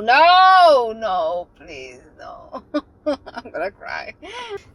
No, no, please, no. I'm gonna cry.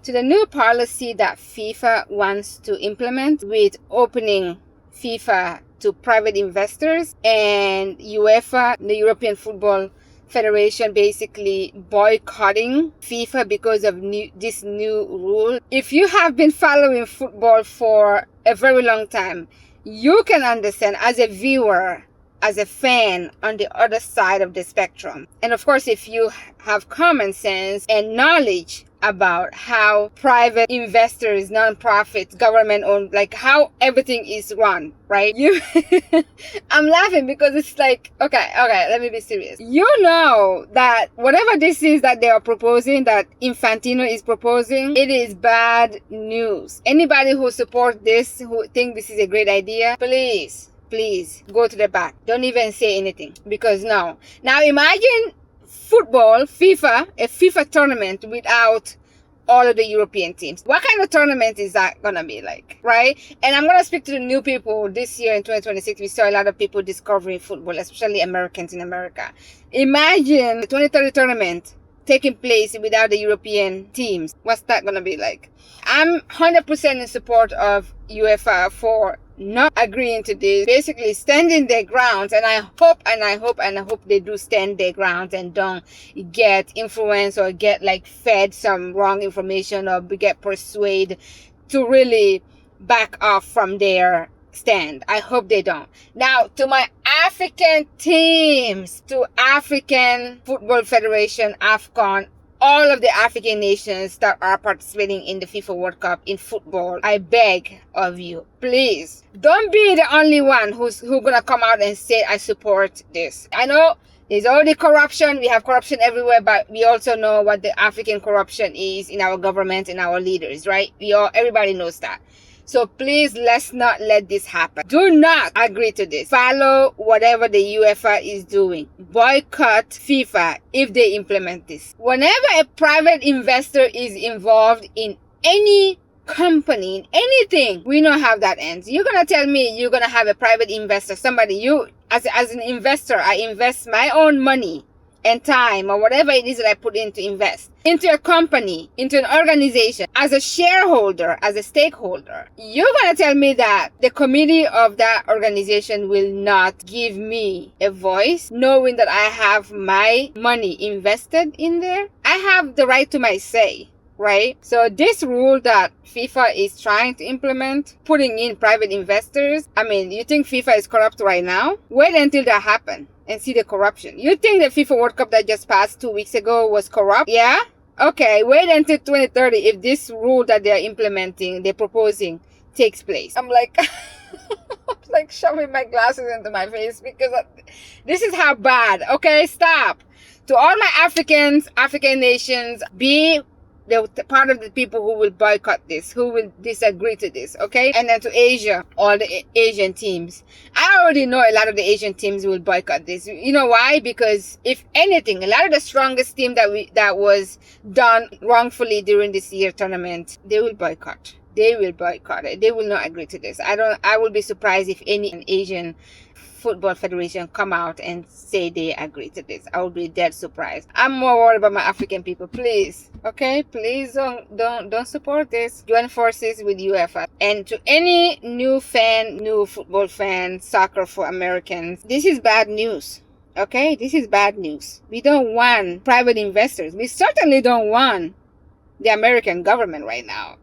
To the new policy that FIFA wants to implement with opening FIFA to private investors and UEFA, the European Football Federation, basically boycotting FIFA because of this new rule. If you have been following football for a very long time, you can understand as a viewer, as a fan on the other side of the spectrum. And of course, if you have common sense and knowledge about how private investors, non-profits, government-owned, like how everything is run, right? I'm laughing because it's like, okay, let me be serious. You know that whatever this is that they are proposing, that Infantino is proposing, it is bad news. Anybody who supports this, who think this is a great idea, please go to the back. Don't even say anything, because no. Now imagine football, FIFA, a FIFA tournament without all of the European teams. What kind of tournament is that gonna be like, right? And I'm gonna speak to the new people this year in 2026. We saw a lot of people discovering football, especially Americans in America. Imagine the 2030 tournament taking place without the European teams. What's that gonna be like? I'm 100% in support of UEFA for not agreeing to this, basically standing their grounds, and I hope they do stand their grounds and don't get influenced or get like fed some wrong information or get persuaded to really back off from their stand. I hope they don't. Now, to my African teams, to African Football Federation, AFCON, all of the African nations that are participating in the FIFA World Cup in football, I beg of you, please, don't be the only one who's gonna come out and say, I support this. I know there's already corruption. We have corruption everywhere, but we also know what the African corruption is in our government and our leaders, right? Everybody knows that. So please, let's not let this happen. Do not agree to this. Follow whatever the UEFA is doing. Boycott FIFA if they implement this. Whenever a private investor is involved in any company, in anything, we know how that ends. You're going to tell me you're going to have a private investor, somebody, as an investor, I invest my own money and time or whatever it is that I put in to invest into a company, into an organization, as a shareholder, as a stakeholder. You're going to tell me that the committee of that organization will not give me a voice, knowing that I have my money invested in there? I have the right to my say, right? So this rule that FIFA is trying to implement, putting in private investors, I mean, you think FIFA is corrupt right now? Wait until that happens and see the corruption. You think the FIFA World Cup that just passed 2 weeks ago was corrupt? Yeah? Okay, wait until 2030 if this rule that they're implementing, they're proposing, takes place. I'm like, like shoving my glasses into my face because this is how bad. Okay, stop. To all my African nations, be the part of the people who will boycott this, who will disagree to this, okay? And then to Asia, all the Asian teams. I already know a lot of the Asian teams will boycott this. You know why? Because if anything, a lot of the strongest team that was done wrongfully during this year tournament, they will boycott. They will boycott it. They will not agree to this. I will be surprised if any Asian Football Federation come out and say they agree to this. I would be dead surprised. I'm more worried about my African people. Please, okay, please don't support this. Join forces with UEFA. And to any new football fan, soccer for Americans, this is bad news. Okay, this is bad news. We don't want private investors. We certainly don't want the American government right now.